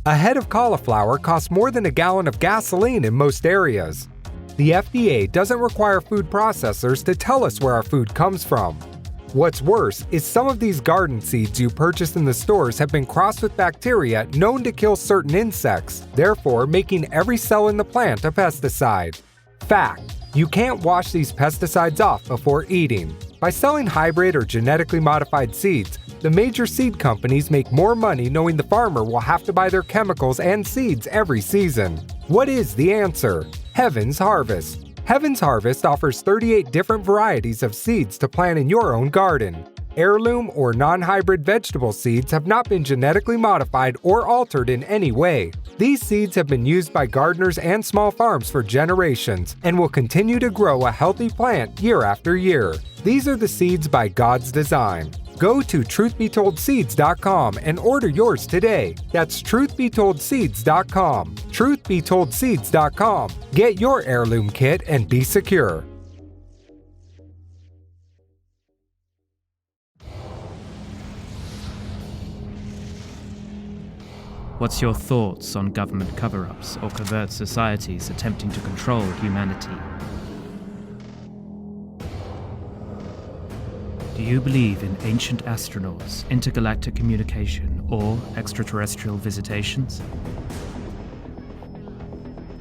A head of cauliflower costs more than a gallon of gasoline in most areas. The FDA doesn't require food processors to tell us where our food comes from. What's worse is some of these garden seeds you purchase in the stores have been crossed with bacteria known to kill certain insects, therefore making every cell in the plant a pesticide. Fact: you can't wash these pesticides off before eating. By selling hybrid or genetically modified seeds, the major seed companies make more money knowing the farmer will have to buy their chemicals and seeds every season. What is the answer? Heaven's Harvest. Heaven's Harvest offers 38 different varieties of seeds to plant in your own garden. Heirloom or non-hybrid vegetable seeds have not been genetically modified or altered in any way. These seeds have been used by gardeners and small farms for generations and will continue to grow a healthy plant year after year. These are the seeds by God's design. Go to truthbetoldseeds.com and order yours today. That's truthbetoldseeds.com. Truthbetoldseeds.com. Get your heirloom kit and be secure. What's your thoughts on government cover-ups or covert societies attempting to control humanity? Do you believe in ancient astronauts, intergalactic communication, or extraterrestrial visitations?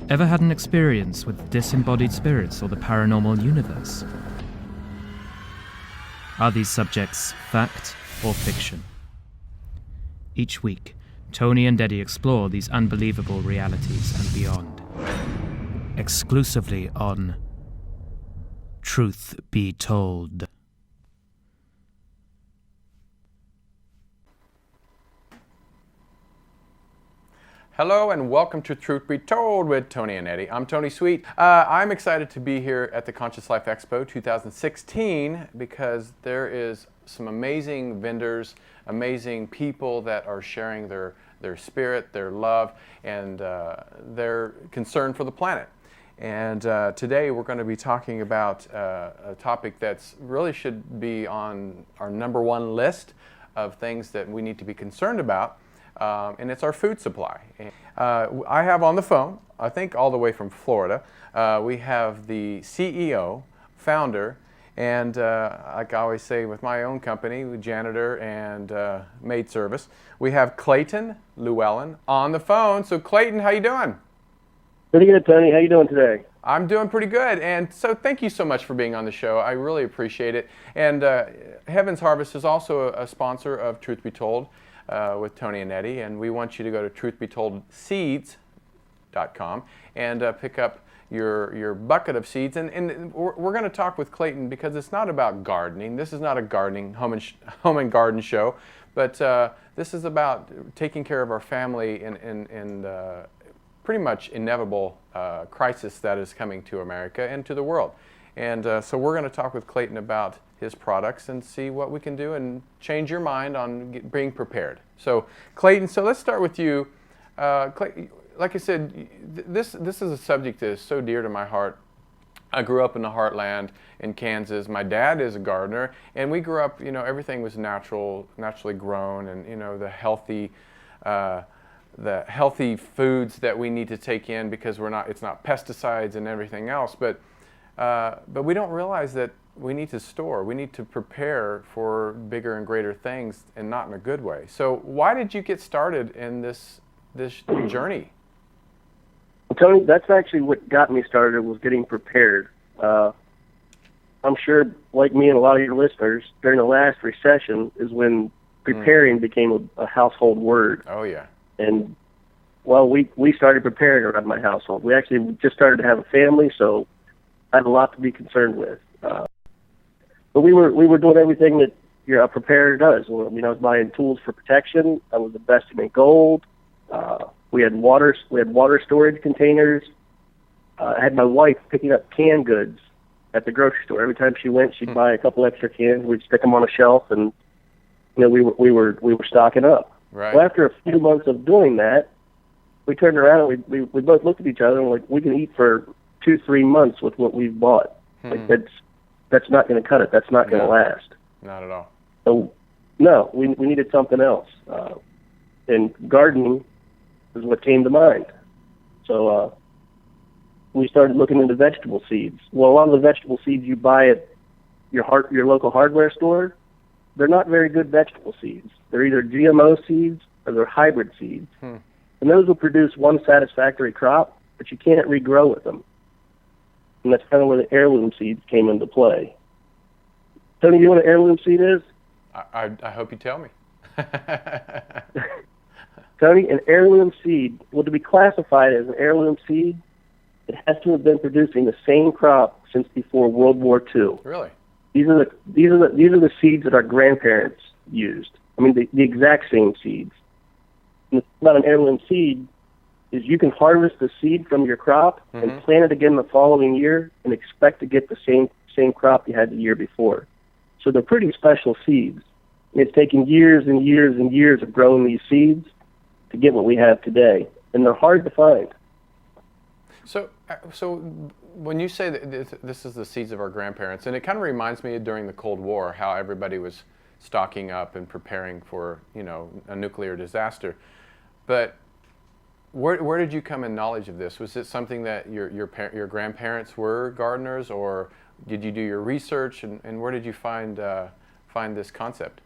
Ever had an experience with disembodied spirits or the paranormal universe? Are these subjects fact or fiction? Each week, Tony and Eddie explore these unbelievable realities and beyond. Exclusively on Truth Be Told. Hello and welcome to Truth Be Told with Tony and Eddie. I'm Tony Sweet. I'm excited to be here at the Conscious Life Expo 2016 because there is some amazing vendors, amazing people that are sharing their spirit, their love, and their concern for the planet. And today we're going to be talking about a topic that's really should be on our #1 list of things that we need to be concerned about. And it's our food supply. I have on the phone, I think all the way from Florida, we have the CEO, founder, and like I always say with my own company, janitor and maid service, we have Clayton Llewellyn on the phone. So Clayton, how you doing? Pretty good, Tony. How you doing today? I'm doing pretty good, and so thank you so much for being on the show. I really appreciate it. And Heaven's Harvest is also a sponsor of Truth Be Told. With Tony and Eddie, and we want you to go to truthbetoldseeds.com and pick up your bucket of seeds. And we're going to talk with Clayton because it's not about gardening. This is not a gardening home and garden show, but this is about taking care of our family in pretty much inevitable crisis that is coming to America and to the world. And so we're going to talk with Clayton about his products and see what we can do and change your mind on being prepared. So Clayton, so let's start with you. Like I said, this is a subject that is so dear to my heart. I grew up in the heartland in Kansas. My dad is a gardener, and we grew up, everything was naturally grown, and the healthy foods that we need to take in because it's not pesticides and everything else. But we don't realize that we need to store. We need to prepare for bigger and greater things, and not in a good way. So why did you get started in this journey? Well, Tony, that's actually what got me started, was getting prepared. I'm sure, like me and a lot of your listeners, during the last recession is when preparing became a household word. Oh, yeah. And, well, we started preparing around my household. We actually just started to have a family, so I had a lot to be concerned with. But we were doing everything that a preparer does. I was buying tools for protection. I was investing in gold. We had water storage containers. I had my wife picking up canned goods at the grocery store. Every time she went, she'd buy a couple extra cans. We'd stick them on a shelf, and we were stocking up. Right. Well, after a few months of doing that, we turned around and we both looked at each other and we're like, we can eat for 2-3 months with what we've bought. Like that's not going to cut it. That's not going to last. Not at all. So, no, we needed something else. And gardening is what came to mind. So we started looking into vegetable seeds. Well, a lot of the vegetable seeds you buy at your local hardware store, they're not very good vegetable seeds. They're either GMO seeds or they're hybrid seeds. And those will produce one satisfactory crop, but you can't regrow with them. And that's kind of where the heirloom seeds came into play. Tony, you know what an heirloom seed is? I hope you tell me. Tony, an heirloom seed, well, to be classified as an heirloom seed, it has to have been producing the same crop since before World War II. Really? These are the seeds that our grandparents used. I mean, the exact same seeds. And the thing about an heirloom seed is you can harvest the seed from your crop and plant it again the following year and expect to get the same crop you had the year before. So they're pretty special seeds. And it's taken years and years and years of growing these seeds to get what we have today, and they're hard to find. So when you say that this is the seeds of our grandparents, and it kind of reminds me of during the Cold War, how everybody was stocking up and preparing for, a nuclear disaster. But where did you come in knowledge of this? Was it something that your grandparents were gardeners, or did you do your research, and where did you find this concept?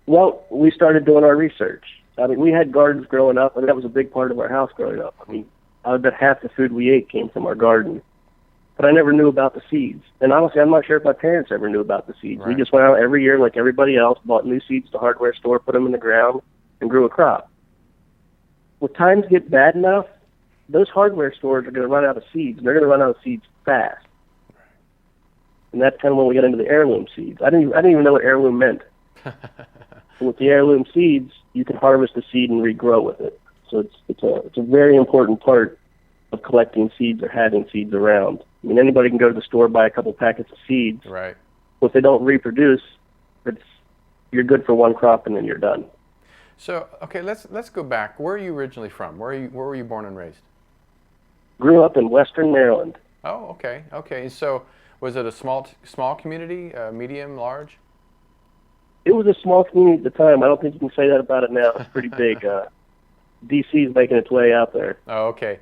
Well, we started doing our research. I mean, we had gardens growing up, and that was a big part of our house growing up. I mean, I bet half the food we ate came from our garden. But I never knew about the seeds. And honestly, I'm not sure if my parents ever knew about the seeds. Right. We just went out every year like everybody else, bought new seeds at the hardware store, put them in the ground, and grew a crop. When times get bad enough, those hardware stores are going to run out of seeds, and they're going to run out of seeds fast. And that's kind of when we got into the heirloom seeds. I didn't even know what heirloom meant. And with the heirloom seeds, you can harvest the seed and regrow with it. So it's a very important part of collecting seeds or having seeds around. I mean, anybody can go to the store, buy a couple packets of seeds. Right. Well, if they don't reproduce, you're good for one crop and then you're done. So, okay, let's go back. Where are you originally from? Where were you born and raised? Grew up in Western Maryland. Oh, okay, okay. So, was it a small community, medium, large? It was a small community at the time. I don't think you can say that about it now. It's pretty big. D.C. is making its way out there. Oh, okay.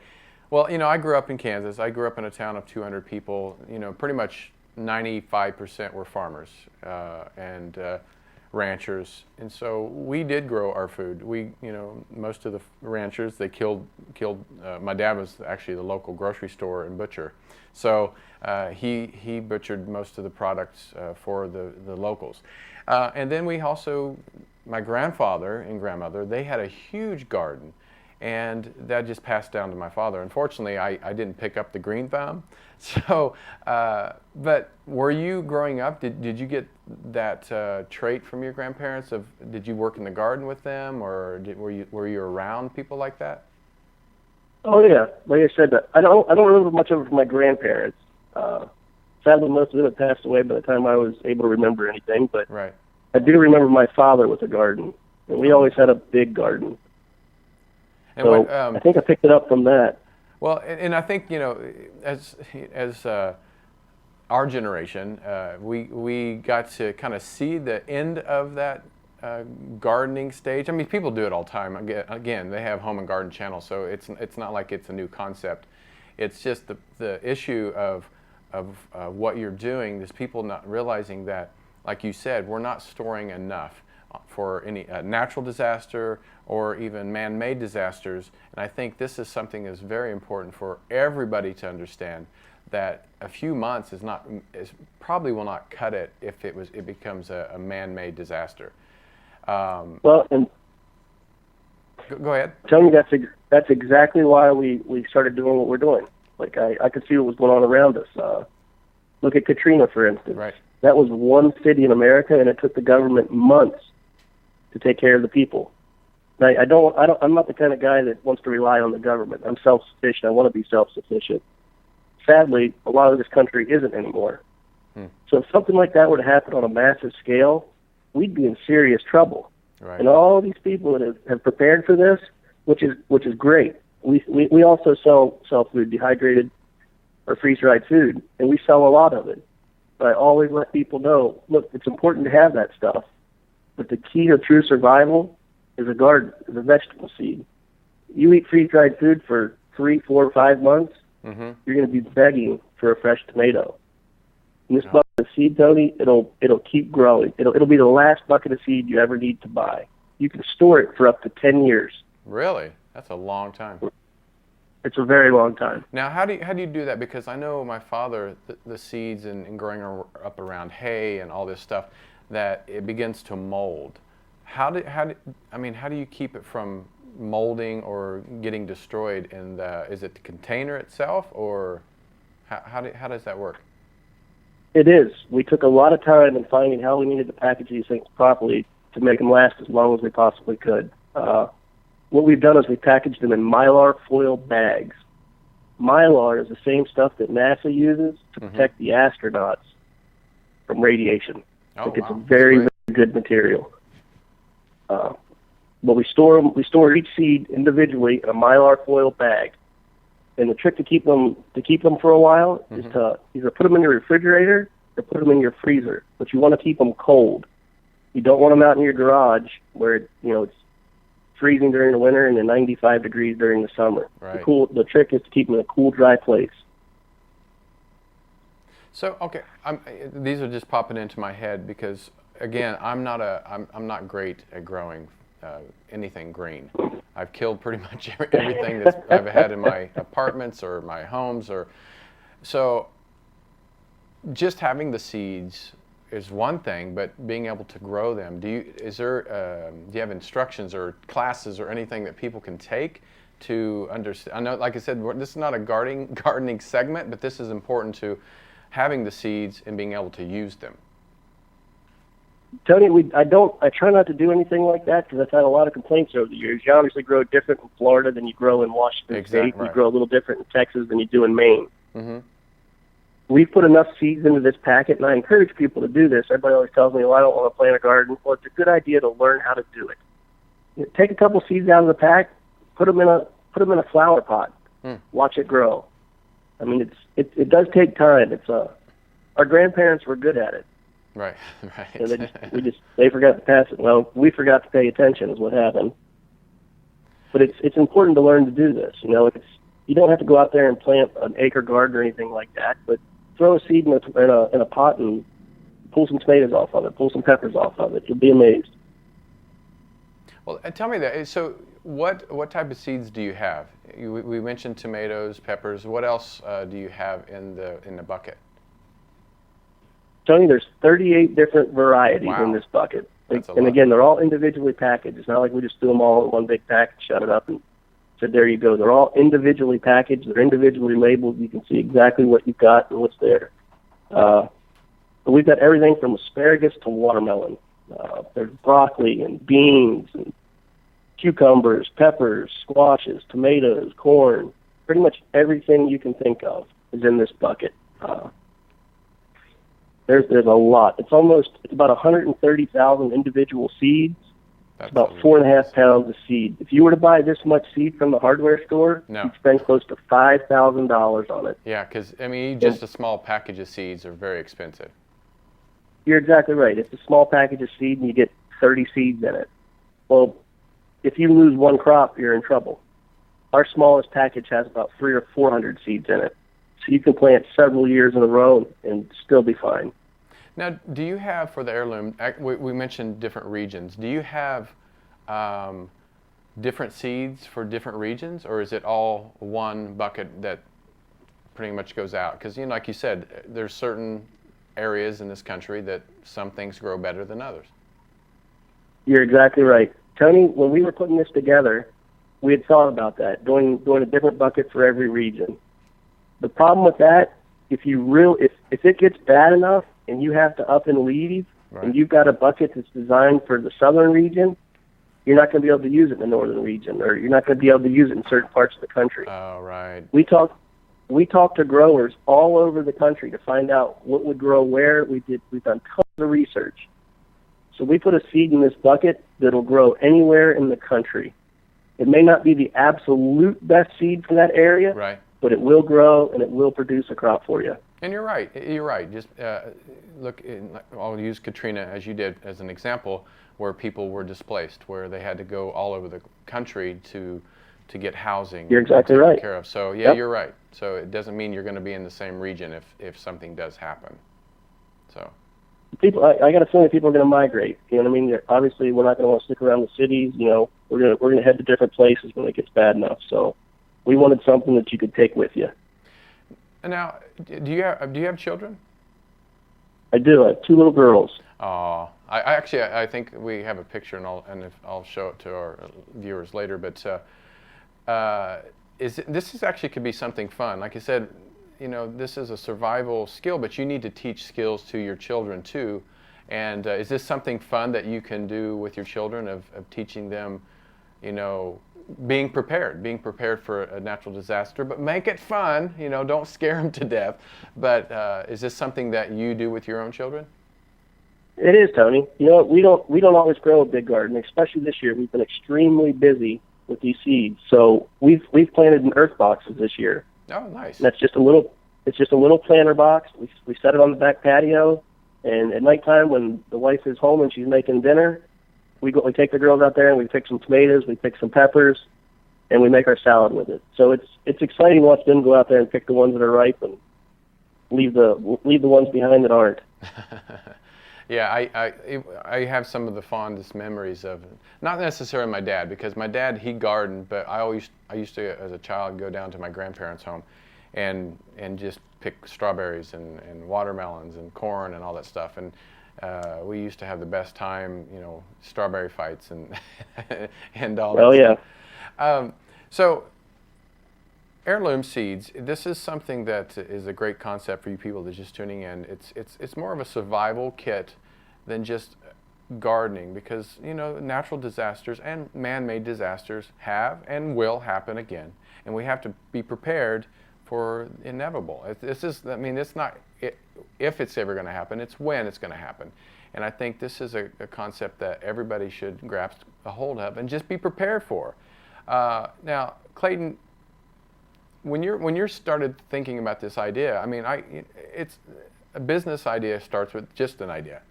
Well, I grew up in Kansas. I grew up in a town of 200 people. Pretty much 95% were farmers and ranchers, and so we did grow our food. We, most of the ranchers, they killed. My dad was actually the local grocery store and butcher, so he butchered most of the products for the locals. And then we also, my grandfather and grandmother, they had a huge garden, and that just passed down to my father. Unfortunately, I didn't pick up the green thumb. So, but were you growing up, did you get that trait from your grandparents of, did you work in the garden with them, or were you around people like that? Oh yeah, like I said, I don't remember much of it from my grandparents. Sadly, most of them had passed away by the time I was able to remember anything, but right. I do remember my father with a garden, and we always had a big garden. And so what, I think I picked it up from that. Well, and I think, as our generation, we got to kind of see the end of that gardening stage. I mean, people do it all the time. Again, they have home and garden channels, so it's not like it's a new concept. It's just the issue of what you're doing is people not realizing that, like you said, we're not storing enough for any natural disaster or even man-made disasters. And I think this is something that's very important for everybody to understand, that a few months probably will not cut it if it becomes a man-made disaster. Well, and go ahead. Tony, that's exactly why we started doing what we're doing. Like I could see what was going on around us. Look at Katrina, for instance. Right. That was one city in America, and it took the government months to take care of the people. Now, I'm not the kind of guy that wants to rely on the government. I'm self-sufficient. I want to be self-sufficient. Sadly, a lot of this country isn't anymore. So if something like that were to happen on a massive scale, we'd be in serious trouble. Right. And all these people that have prepared for this, which is great. We also sell food, dehydrated or freeze-dried food, and we sell a lot of it. But I always let people know, look, it's important to have that stuff, but the key to true survival is a garden, is a vegetable seed. you eat freeze-dried food for 3, 4, 5 months, Mm-hmm. you're going to be begging for a fresh tomato. And this bucket of seed, Tony, it'll keep growing. It'll be the last bucket of seed you ever need to buy. You can store it for up to 10 years. Really? That's a long time. It's a very long time. Now, how do you do that? Because I know my father, the seeds and growing up around hay and all this stuff, that it begins to mold. How do you keep it from molding or getting destroyed? Is it the container itself, or how does that work? It is. We took a lot of time in finding how we needed to package these things properly to make them last as long as we possibly could. What we've done is we packaged them in Mylar foil bags. Mylar is the same stuff that NASA uses to protect the astronauts from radiation. It's a very, very good material. But we store each seed individually in a Mylar foil bag. And the trick to keep them for a while is to either put them in your refrigerator or put them in your freezer. But you want to keep them cold. You don't want them out in your garage where it's freezing during the winter and then 95 degrees during the summer. Right. The trick is to keep them in a cool, dry place. So, okay, these are just popping into my head because, again, I'm not great at growing anything green. I've killed pretty much everything that I've had in my apartments or my homes, so just having the seeds is one thing, but being able to grow them. Do you have instructions or classes or anything that people can take to understand? I know, like I said, this is not a gardening segment, but this is important to having the seeds and being able to use them. Tony, I try not to do anything like that because I've had a lot of complaints over the years. You obviously grow different in Florida than you grow in Washington State. Right. You grow a little different in Texas than you do in Maine. Mm-hmm. We've put enough seeds into this packet, and I encourage people to do this. Everybody always tells me, well, I don't want to plant a garden. Well, it's a good idea to learn how to do it. Take a couple seeds out of the pack, put them in a flower pot, watch it grow. I mean, it does take time. Our grandparents were good at it. Right. They forgot to pass it. Well, we forgot to pay attention is what happened. But it's important to learn to do this. You don't have to go out there and plant an acre garden or anything like that, but throw a seed in a pot and pull some tomatoes off of it, pull some peppers off of it. You'll be amazed. Well, tell me that. So, what type of seeds do you have? We mentioned tomatoes, peppers. What else do you have in the bucket? Tony, there's 38 different varieties in this bucket. And again, they're all individually packaged. It's not like we just threw them all in one big pack and shut it up and said, there you go. They're all individually packaged. They're individually labeled. You can see exactly what you've got and what's there. But we've got everything from asparagus to watermelon. There's broccoli and beans and cucumbers, peppers, squashes, tomatoes, corn. Pretty much everything you can think of is in this bucket. There's a lot. It's about 130,000 individual seeds. It's about 4.5 pounds of seed. If you were to buy this much seed from the hardware store, you'd spend close to $5,000 on it. Yeah, because just a small package of seeds are very expensive. You're exactly right. It's a small package of seed and you get 30 seeds in it. Well, if you lose one crop, you're in trouble. Our smallest package has about 300 or 400 seeds in it. So you can plant several years in a row and still be fine. Now, do you have, for the heirloom, we mentioned different regions. Do you have different seeds for different regions, or is it all one bucket that pretty much goes out? Because, like you said, there's certain areas in this country that some things grow better than others. You're exactly right. Tony, when we were putting this together, we had thought about that, doing a different bucket for every region. The problem with that, if it gets bad enough and you have to up and leave, and you've got a bucket that's designed for the southern region, you're not going to be able to use it in the northern region, or you're not going to be able to use it in certain parts of the country. Oh, right. We talked to growers all over the country to find out what would grow where. We've done tons of research. So we put a seed in this bucket that'll grow anywhere in the country. It may not be the absolute best seed for that area, right, but it will grow and it will produce a crop for you. And you're right. You're right. Just look. I'll use Katrina as you did as an example, where people were displaced, where they had to go all over the country to to get housing. You're exactly taken right. care of. So yeah, Yep. you're right. So it doesn't mean you're going to be in the same region if something does happen. So People, I got a feeling people are going to migrate. You know what I mean? Obviously, we're not going to want to stick around the cities. You know, we're going to head to different places when it gets bad enough. So we wanted something that you could take with you. and now, do you have children? I do. I have 2 little girls. Oh, I think we have a picture, and I'll show it to our viewers later. But this is actually could be something fun. Like I said, you know, this is a survival skill, but you need to teach skills to your children too. And is this something fun that you can do with your children of teaching them, you know, being prepared for a natural disaster, but make it fun, you know, don't scare them to death. But is this something that you do with your own children? It is, Tony. You know, we don't always grow a big garden, especially this year. We've been extremely busy with these seeds. So we've planted in earth boxes this year. Oh, nice. And it's just a little planter box. We set it on the back patio, and at nighttime when the wife is home and she's making dinner, we take the girls out there and we pick some tomatoes, we pick some peppers, and we make our salad with it. So it's exciting to watch them go out there and pick the ones that are ripe and leave the ones behind that aren't. Yeah, I have some of the fondest memories of, not necessarily my dad, because my dad, he gardened, but I used to, as a child, go down to my grandparents' home and just pick strawberries and watermelons and corn and all that stuff. And we used to have the best time, you know, strawberry fights and and all that stuff. So heirloom seeds, this is something that is a great concept for you people that's just tuning in. It's more of a survival kit than just gardening, because, you know, natural disasters and man-made disasters have and will happen again, and we have to be prepared for inevitable. I mean, it's not if it's ever going to happen, it's when it's going to happen. And I think this is a concept that everybody should grasp a hold of and just be prepared for. Now, Clayton, when you're started thinking about this idea, I mean, it's a business idea starts with just an idea,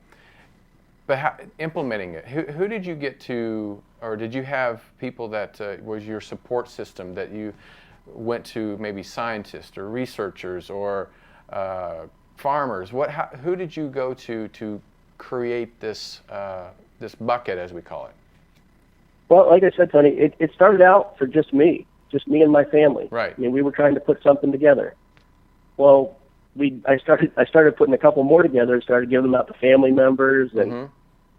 but implementing it. Who did you get to, or did you have people that was your support system that you went to, maybe scientists or researchers or farmers? Who did you go to create this this bucket, as we call it? Well, like I said, Tony, it started out for just me and my family. Right. I mean, we were trying to put something together. Well, I started putting a couple more together and started giving them out to family members and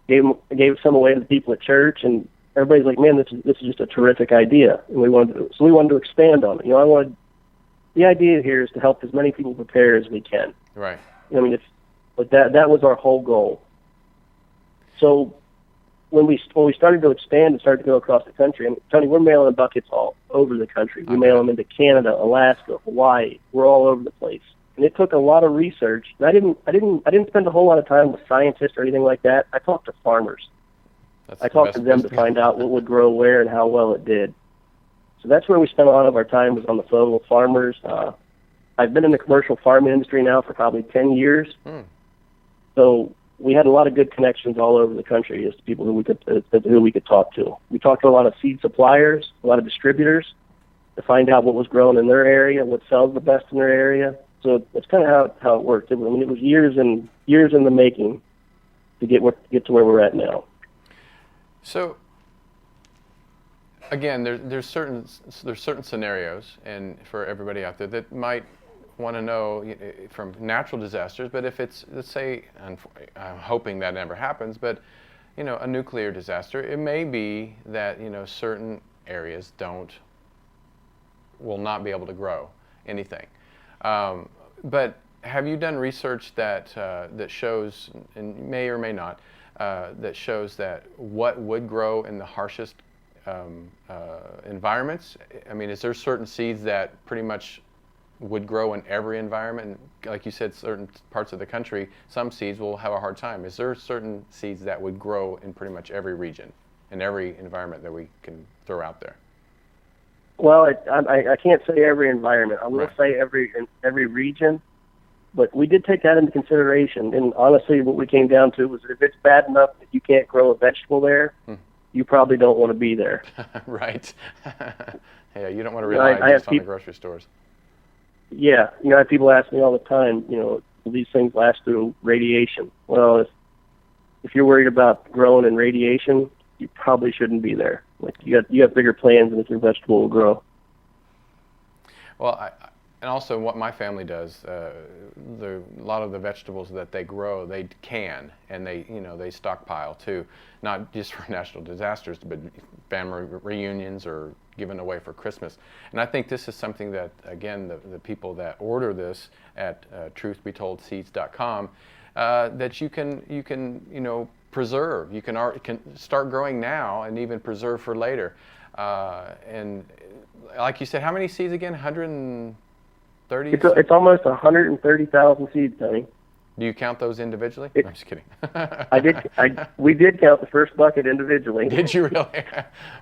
gave some away to the people at church, and everybody's like, "Man, this is just a terrific idea." And we wanted to expand on it. You know, the idea here is to help as many people prepare as we can. Right. I mean, that was our whole goal. So when we started to expand and started to go across the country, and Tony, we're mailing buckets all over the country. We mail them into Canada, Alaska, Hawaii. We're all over the place. And it took a lot of research. And I didn't spend a whole lot of time with scientists or anything like that. I talked to farmers. I talked to them to find out what would grow where and how well it did. So that's where we spent a lot of our time, was on the phone with farmers. I've been in the commercial farming industry now for probably 10 years. So we had a lot of good connections all over the country as to people who we could talk to. We talked to a lot of seed suppliers, a lot of distributors, to find out what was grown in their area, what sells the best in their area. So that's kind of how it worked. It was years in the making to get to where we're at now. So again, there's certain scenarios, and for everybody out there that might want to know from natural disasters, but if it's, let's say, I'm hoping that never happens, but you know, a nuclear disaster, it may be that, you know, certain areas will not be able to grow anything. But have you done research that shows, and may or may not, that shows that what would grow in the harshest environments? I mean, is there certain seeds that pretty much would grow in every environment? Like you said, certain parts of the country, some seeds will have a hard time. Is there certain seeds that would grow in pretty much every region, in every environment that we can throw out there? Well, I can't say every environment. I will say every region, but we did take that into consideration. And honestly, what we came down to was that if it's bad enough that you can't grow a vegetable there, you probably don't want to be there. Right. you don't want to rely just on the grocery stores. Yeah, I have people ask me all the time, will these things last through radiation? Well, if you're worried about growing in radiation, you probably shouldn't be there. Like you have bigger plans than if your vegetable will grow. Well, and also what my family does, a lot of the vegetables that they grow, they can, and they stockpile too, not just for natural disasters, but family reunions or given away for Christmas. And I think this is something that, again, the people that order this at truthbetoldseeds.com, that you can preserve. You can start growing now and even preserve for later. And like you said, how many seeds again? 130? It's almost 130,000 seeds, Tony. Do you count those individually? I'm just kidding. We did count the first bucket individually. Did you really?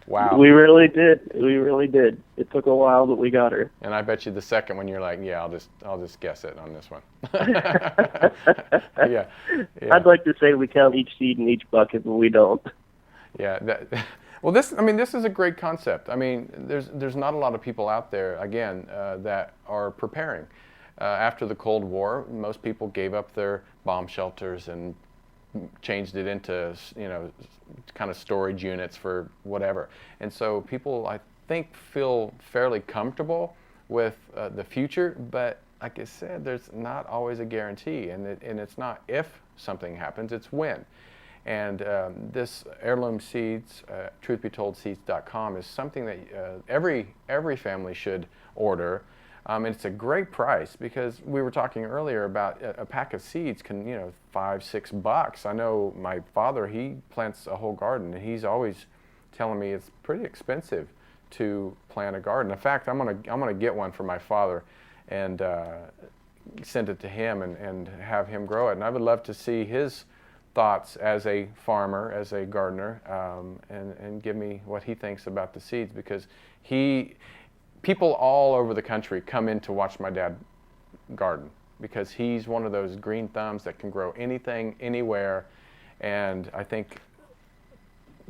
Wow. We really did. It took a while, but we got her. And I bet you the second one you're like, yeah, I'll just guess it on this one. Yeah. I'd like to say we count each seed in each bucket, but we don't. Yeah. Well, this is a great concept. I mean, there's not a lot of people out there, again, that are preparing. After the Cold War, most people gave up their bomb shelters and changed it into, kind of storage units for whatever. And so people, I think, feel fairly comfortable with the future, but like I said, there's not always a guarantee, and it's not if something happens, it's when. And this heirloom seeds, truthbetoldseeds.com, is something that every family should order. And it's a great price because we were talking earlier about a pack of seeds can, $5-6. I know my father, he plants a whole garden, and he's always telling me it's pretty expensive to plant a garden. In fact, I'm gonna get one for my father and send it to him and have him grow it. And I would love to see his thoughts as a farmer, as a gardener, and give me what he thinks about the seeds, because people all over the country come in to watch my dad garden because he's one of those green thumbs that can grow anything, anywhere. And I think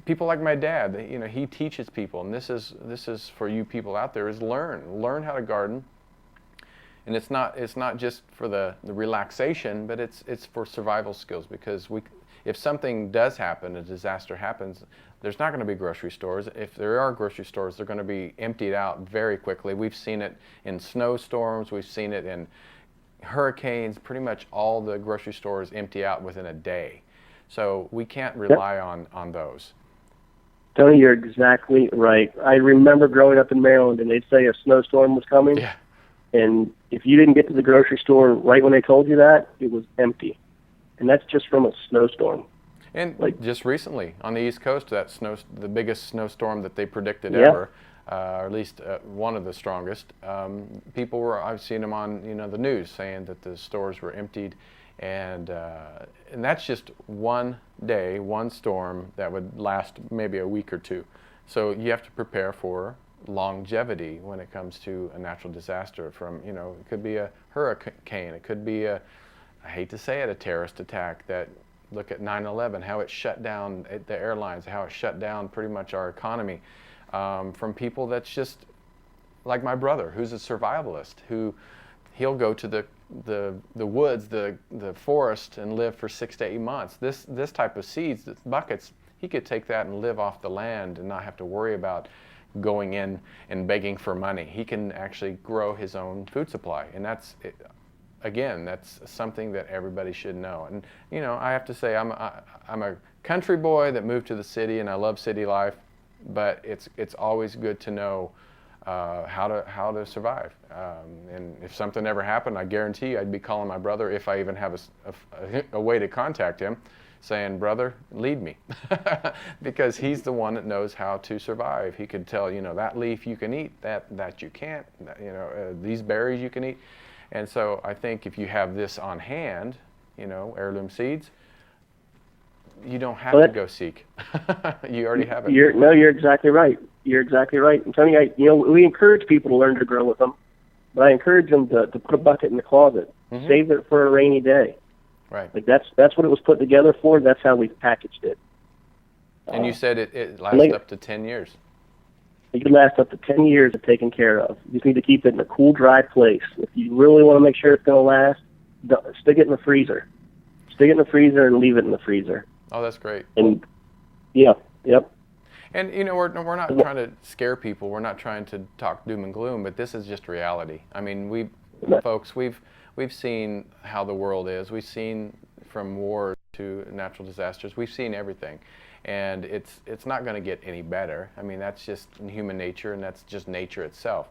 people like my dad, he teaches people, and this is for you people out there, is learn how to garden. And it's not just for the relaxation, but it's for survival skills, because if something does happen, a disaster happens, there's not going to be grocery stores. If there are grocery stores, they're going to be emptied out very quickly. We've seen it in snowstorms. We've seen it in hurricanes. Pretty much all the grocery stores empty out within a day. So we can't rely on those. Tony, you're exactly right. I remember growing up in Maryland, and they'd say a snowstorm was coming. Yeah. And if you didn't get to the grocery store right when they told you that, it was empty. And that's just from a snowstorm. And just recently on the East Coast, the biggest snowstorm that they predicted ever, or at least one of the strongest. I've seen them on the news saying that the stores were emptied, and that's just one day, one storm that would last maybe a week or two. So you have to prepare for longevity when it comes to a natural disaster. It could be a hurricane, it could be I hate to say it, a terrorist attack. Look at 9/11, how it shut down the airlines, how it shut down pretty much our economy, from people that's just like my brother, who's a survivalist, he'll go to the woods, the forest, and live for 6 to 8 months. This type of seeds, buckets, he could take that and live off the land and not have to worry about going in and begging for money. He can actually grow his own food supply, and that's something that everybody should know. And I have to say, I'm a country boy that moved to the city, and I love city life, but it's always good to know how to survive. And if something ever happened, I guarantee I'd be calling my brother, if I even have a way to contact him, saying, "Brother, lead me," because he's the one that knows how to survive. He could tell, that leaf you can eat, that you can't, these berries you can eat. And so I think if you have this on hand, heirloom seeds, you don't have to go seek. You already have it. You're exactly right. You're exactly right. And Tony, we encourage people to learn to grow with them, but I encourage them to put a bucket in the closet, save it for a rainy day. Right. Like that's what it was put together for. That's how we packaged it. And you said it lasts up to 10 years. It could last up to 10 years if taken care of. You just need to keep it in a cool, dry place. If you really want to make sure it's going to last, stick it in the freezer. Stick it in the freezer and leave it in the freezer. Oh, that's great. And yep. And we're not trying to scare people. We're not trying to talk doom and gloom, but this is just reality. I mean, we've seen how the world is. We've seen from war to natural disasters. We've seen everything, and it's not going to get any better. I mean, that's just human nature, and that's just nature itself.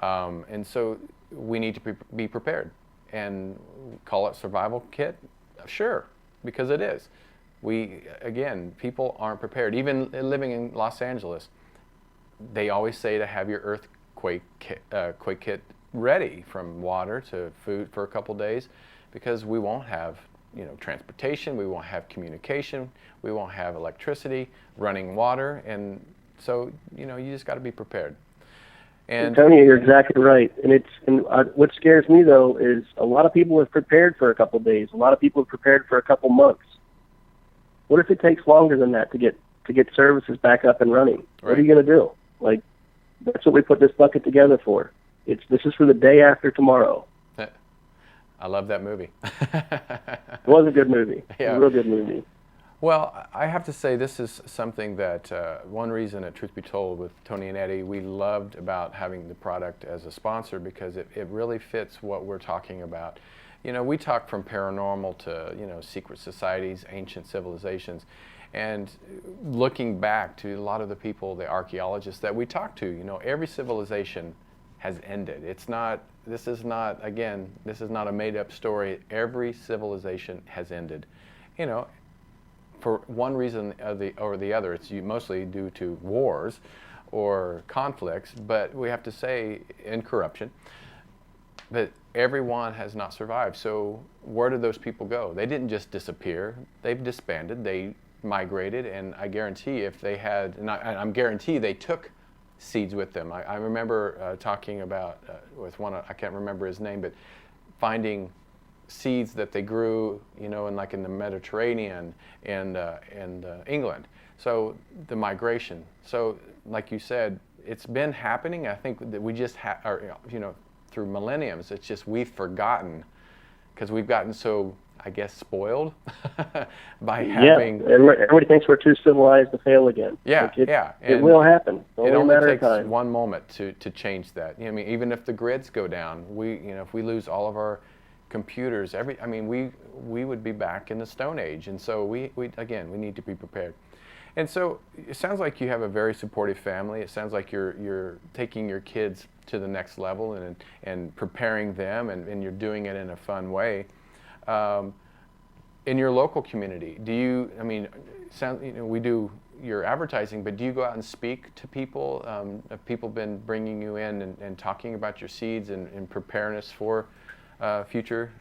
And so we need to be prepared. And call it survival kit? Sure, because it is. People aren't prepared. Even living in Los Angeles, they always say to have your earthquake kit ready, from water to food for a couple days, because we won't have transportation, we won't have communication, we won't have electricity, running water, and so you just got to be prepared. And Tony, you're exactly right. And what scares me though is a lot of people have prepared for a couple of days. A lot of people have prepared for a couple months. What if it takes longer than that to get services back up and running? Right. What are you going to do? Like, that's what we put this bucket together for. This is for the day after tomorrow. I love that movie. It was a good movie. Yeah. It was a real good movie. Well, I have to say this is something that one reason at Truth Be Told with Tony and Eddie, we loved about having the product as a sponsor, because it really fits what we're talking about. We talk from paranormal to, secret societies, ancient civilizations, and looking back to a lot of the people, the archaeologists that we talk to, every civilization has ended. This is not a made-up story. Every civilization has ended, for one reason or the other. It's mostly due to wars or conflicts, but we have to say, in corruption. But everyone has not survived. So where did those people go? They didn't just disappear. They've disbanded. They migrated, and I guarantee if they had, and I'm guarantee they took seeds with them. I remember talking about with one, I can't remember his name, but finding seeds that they grew, in the Mediterranean and England. So the migration. So like you said, it's been happening. I think that we just through millenniums. It's just we've forgotten, because we've gotten so, I guess, spoiled by having. Yeah, everybody thinks we're too civilized to fail again. Yeah, it will happen. It only takes one moment to change that. Even if the grids go down, if we lose all of our computers, we would be back in the Stone Age, and so we need to be prepared. And so it sounds like you have a very supportive family. It sounds like you're taking your kids to the next level and preparing them, and you're doing it in a fun way. In your local community, do you? We do your advertising, but do you go out and speak to people? Have people been bringing you in and talking about your seeds and preparedness for future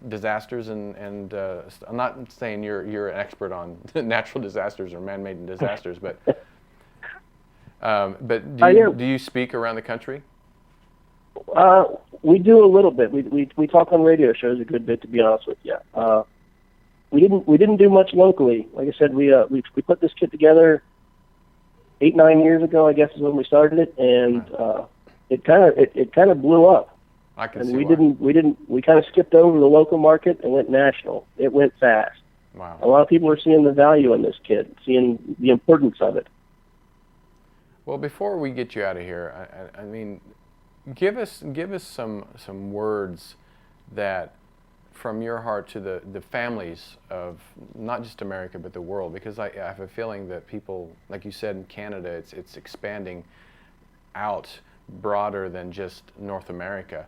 disasters? And I'm not saying you're an expert on natural disasters or man-made disasters, but do you speak around the country? We do a little bit. We talk on radio shows a good bit, to be honest with you. We didn't do much locally. Like I said, we put this kit together 8-9 years ago, I guess, is when we started it, and it kind of blew up. I can and see we kind of skipped over the local market and went national. It went fast. Wow. A lot of people are seeing the value in this kit, seeing the importance of it. Well, before we get you out of here, give us some words that, from your heart to the families of not just America but the world, because I have a feeling that people, like you said, in Canada, it's expanding out broader than just North America.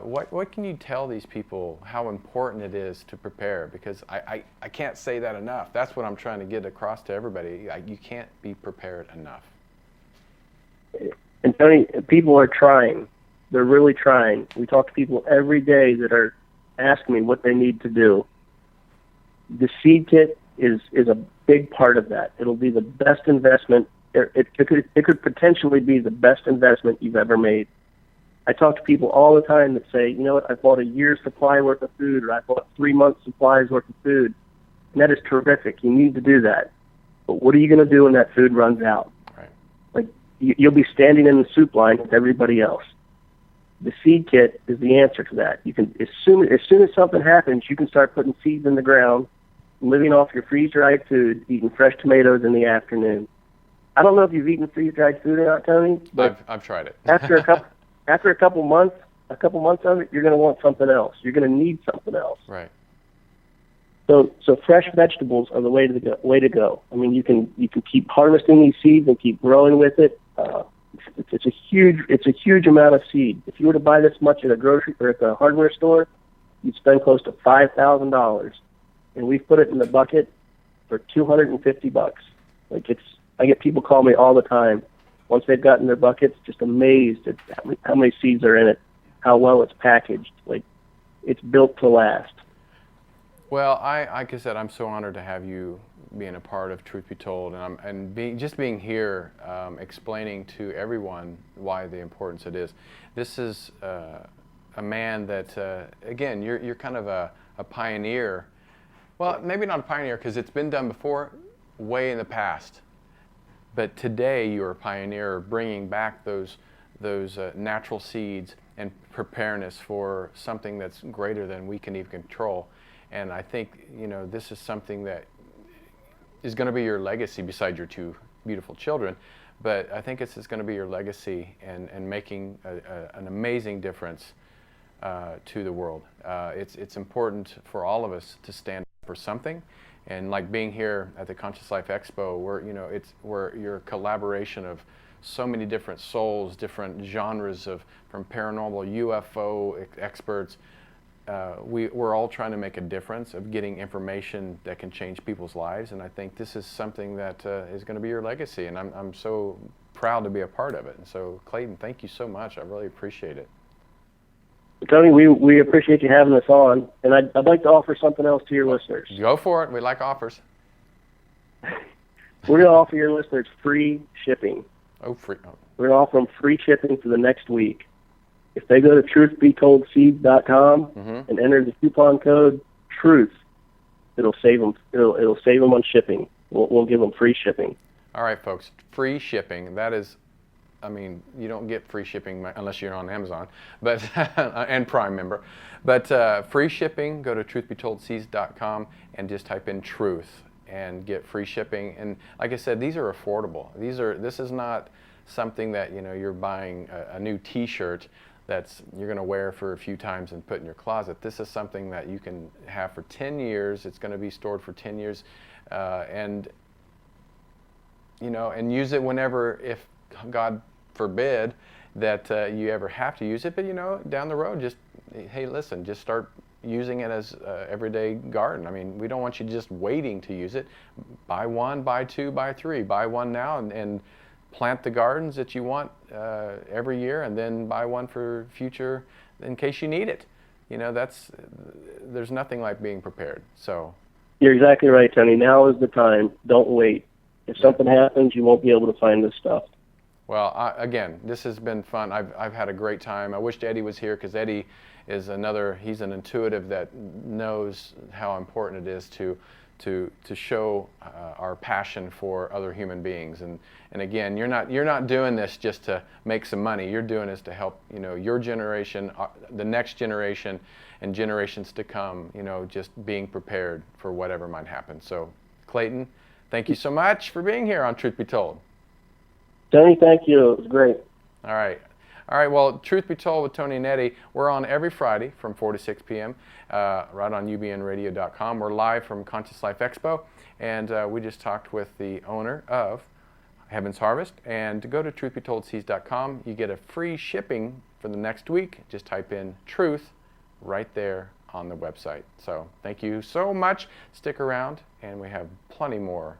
What can you tell these people how important it is to prepare? Because I can't say that enough. That's what I'm trying to get across to everybody. You can't be prepared enough. And Tony, people are trying. They're really trying. We talk to people every day that are asking me what they need to do. The seed kit is a big part of that. It'll be the best investment. It could potentially be the best investment you've ever made. I talk to people all the time that say, you know what, I bought a year's supply worth of food, or I bought 3 months' supplies worth of food. And that is terrific. You need to do that. But what are you going to do when that food runs out? Right. you'll be standing in the soup line with everybody else. The seed kit is the answer to that. You can, as soon as something happens, you can start putting seeds in the ground, living off your freeze-dried food, eating fresh tomatoes in the afternoon. I don't know if you've eaten freeze-dried food or not, Tony, but I've tried it. after a couple months of it, you're going to want something else. You're going to need something else. Right. So fresh vegetables are the way to go. I mean, you can keep harvesting these seeds and keep growing with it. It's a huge amount of seed. If you were to buy this much at a grocery or at the hardware store, you'd spend close to $5,000. And we've put it in the bucket for $250. I get people call me all the time. Once they've gotten their buckets, just amazed at how many seeds are in it, how well it's packaged. Like, it's built to last. Well, like I said, I'm so honored to have you being a part of Truth Be Told, and being here, explaining to everyone why the importance it is. This is a man that, again, you're kind of a pioneer. Well, maybe not a pioneer because it's been done before, way in the past. But today you're a pioneer bringing back those natural seeds and preparedness for something that's greater than we can even control. And I think, this is something that is going to be your legacy beside your two beautiful children. But I think it's going to be your legacy and making an amazing difference to the world. It's important for all of us to stand up for something. And like being here at the Conscious Life Expo, where you're a collaboration of so many different souls, different genres from paranormal, UFO experts. We're all trying to make a difference of getting information that can change people's lives, and I think this is something that is going to be your legacy, and I'm so proud to be a part of it. And so, Clayton, thank you so much. I really appreciate it. Tony, we appreciate you having us on, and I'd like to offer something else to your listeners. Go for it. We like offers. We're going to offer your listeners free shipping. Oh, free. Oh. We're going to offer them free shipping for the next week. If they go to truthbetoldseeds.com and enter the coupon code TRUTH, it'll save them. It'll save them on shipping. We'll give them free shipping. All right, folks. Free shipping. That is, you don't get free shipping unless you're on Amazon, but and Prime member. But free shipping. Go to truthbetoldseeds.com and just type in TRUTH and get free shipping. And like I said, these are affordable. This is not something that you're buying a new T-shirt you're going to wear for a few times and put in your closet. This is something that you can have for 10 years. It's going to be stored for 10 years, and use it whenever, if God forbid that you ever have to use it. But down the road, just just start using it as everyday garden. We don't want you just waiting to use it. Buy one, buy two, buy three. Buy one now and plant the gardens that you want every year, and then buy one for future in case you need it. There's nothing like being prepared. So you're exactly right, Tony. Now is the time. Don't wait. If something happens, you won't be able to find this stuff. Well, again, this has been fun. I've had a great time. I wished Eddie was here because Eddie is he's an intuitive that knows how important it is to show our passion for other human beings. And again, you're not doing this just to make some money. You're doing this to help your generation, the next generation, and generations to come. Just being prepared for whatever might happen. So, Clayton, thank you so much for being here on Truth Be Told. Tony, thank you. It was great. All right. Well, Truth Be Told with Tony and Eddie, we're on every Friday from 4 to 6 p.m. Right on ubnradio.com. We're live from Conscious Life Expo, and we just talked with the owner of Heaven's Harvest. And to go to truthbetoldseeds.com, you get a free shipping for the next week. Just type in TRUTH right there on the website. So thank you so much. Stick around, and we have plenty more